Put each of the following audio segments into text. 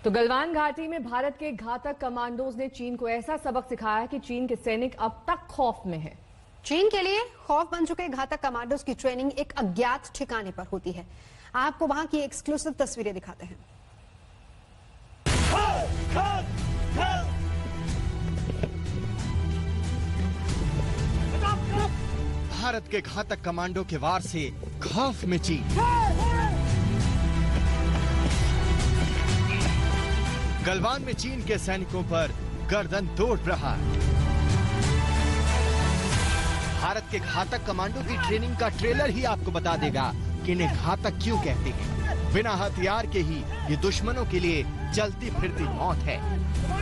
तो गलवान घाटी में भारत के घातक कमांडोज ने चीन को ऐसा सबक सिखाया कि चीन के सैनिक अब तक खौफ में हैं। चीन के लिए खौफ बन चुके घातक कमांडोज की ट्रेनिंग एक अज्ञात ठिकाने पर होती है। आपको वहां की एक्सक्लूसिव तस्वीरें दिखाते हैं। भारत के घातक कमांडो के वार से खौफ में चीन। गलवान में चीन के सैनिकों पर गर्दन तोड़ रहा। भारत के घातक कमांडो की ट्रेनिंग का ट्रेलर ही आपको बता देगा कि इन्हें घातक क्यों कहते हैं। बिना हथियार के ही ये दुश्मनों के लिए चलती फिरती मौत है।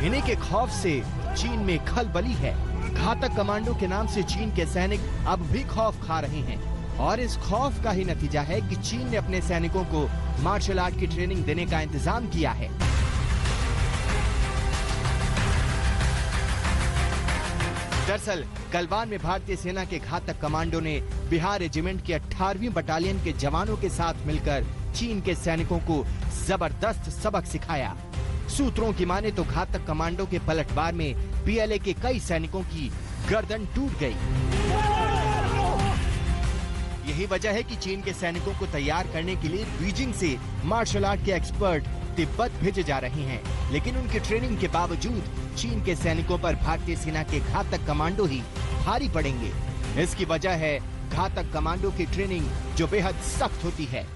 इन्हीं के खौफ से चीन में खलबली है। घातक कमांडो के नाम से चीन के सैनिक अब भी खौफ खा रहे हैं और इस खौफ का ही नतीजा है कि चीन ने अपने सैनिकों को मार्शल आर्ट की ट्रेनिंग देने का इंतजाम किया है। दरअसल गलवान में भारतीय सेना के घातक कमांडो ने बिहार रेजिमेंट की 18वीं बटालियन के जवानों के साथ मिलकर चीन के सैनिकों को जबरदस्त सबक सिखाया। सूत्रों की माने तो घातक कमांडो के पलटवार में पीएलए के कई सैनिकों की गर्दन टूट गई। यही वजह है कि चीन के सैनिकों को तैयार करने के लिए बीजिंग से मार्शल आर्ट के एक्सपर्ट तिब्बत भेजे जा रहे हैं, लेकिन उनकी ट्रेनिंग के बावजूद चीन के सैनिकों पर भारतीय सेना के घातक कमांडो ही भारी पड़ेंगे। इसकी वजह है घातक कमांडो की ट्रेनिंग जो बेहद सख्त होती है।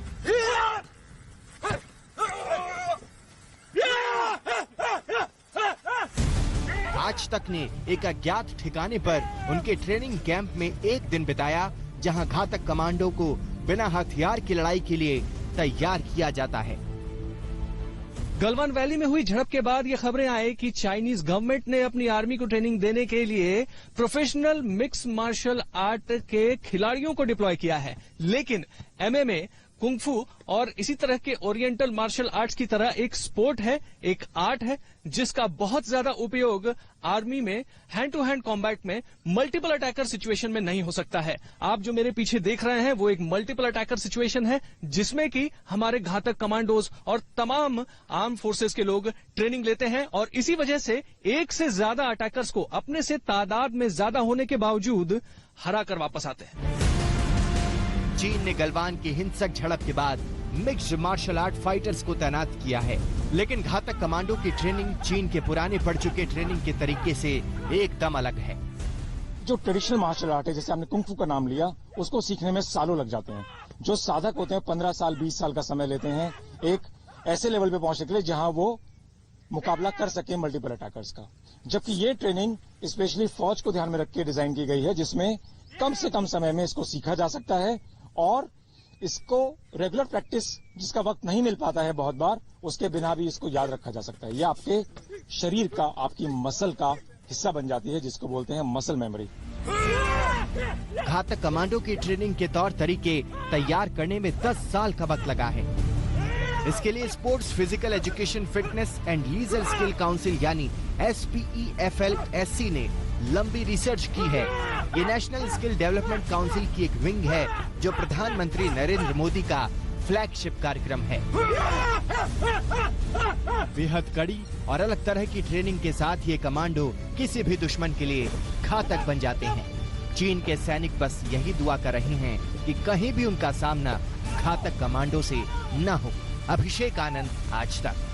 आज तक ने एक अज्ञात ठिकाने पर उनके ट्रेनिंग कैंप में एक दिन बिताया, जहां घातक कमांडो को बिना हथियार की लड़ाई के लिए तैयार किया जाता है। गलवान वैली में हुई झड़प के बाद ये खबरें आई कि चाइनीज गवर्नमेंट ने अपनी आर्मी को ट्रेनिंग देने के लिए प्रोफेशनल मिक्स मार्शल आर्ट के खिलाड़ियों को डिप्लॉय किया है, लेकिन एमएमए, कुंगफू और इसी तरह के ओरिएंटल मार्शल आर्ट्स की तरह एक स्पोर्ट है, एक आर्ट है जिसका बहुत ज्यादा उपयोग आर्मी में हैंड टू हैंड कॉम्बैट में मल्टीपल अटैकर सिचुएशन में नहीं हो सकता है। आप जो मेरे पीछे देख रहे हैं वो एक मल्टीपल अटैकर सिचुएशन है जिसमें कि हमारे घातक कमांडोज और तमाम आर्म फोर्सेस के लोग ट्रेनिंग लेते हैं और इसी वजह से एक से ज्यादा अटैकर्स को अपने से तादाद में ज्यादा होने के बावजूद हरा कर वापस आते हैं। चीन ने गलवान की हिंसक झड़प के बाद मिक्स्ड मार्शल आर्ट फाइटर्स को तैनात किया है, लेकिन घातक कमांडो की ट्रेनिंग चीन के पुराने पड़ चुके ट्रेनिंग के तरीके से एकदम अलग है। जो ट्रेडिशनल मार्शल आर्ट है, जैसे आपने कुंग फू का नाम लिया, उसको सीखने में सालों लग जाते हैं। जो साधक होते हैं 15 साल 20 साल का समय लेते हैं एक ऐसे लेवल पे पहुंचने के लिए जहां वो मुकाबला कर सके मल्टीपल अटैकर्स का। जबकि ये ट्रेनिंग स्पेशली फौज को ध्यान में रख के डिजाइन की गई है, जिसमें कम से कम समय में इसको सीखा जा सकता है और इसको रेगुलर प्रैक्टिस जिसका वक्त नहीं मिल पाता है बहुत बार, उसके बिना भी इसको याद रखा जा सकता है। ये आपके शरीर का, आपकी मसल का हिस्सा बन जाती है, जिसको बोलते हैं मसल मेमोरी। घातक कमांडो की ट्रेनिंग के तौर तरीके तैयार करने में 10 साल का वक्त लगा है। इसके लिए sports physical education fitness and leisure skill council यानी SPEFLSC ने लंबी रिसर्च की है। ये नेशनल स्किल डेवलपमेंट काउंसिल की एक विंग है जो प्रधानमंत्री नरेंद्र मोदी का फ्लैगशिप कार्यक्रम है। बेहद कड़ी और अलग तरह की ट्रेनिंग के साथ ये कमांडो किसी भी दुश्मन के लिए घातक बन जाते हैं। चीन के सैनिक बस यही दुआ कर रहे हैं कि कहीं भी उनका सामना घातक कमांडो से न हो। अभिषेक आनंद, आज तक।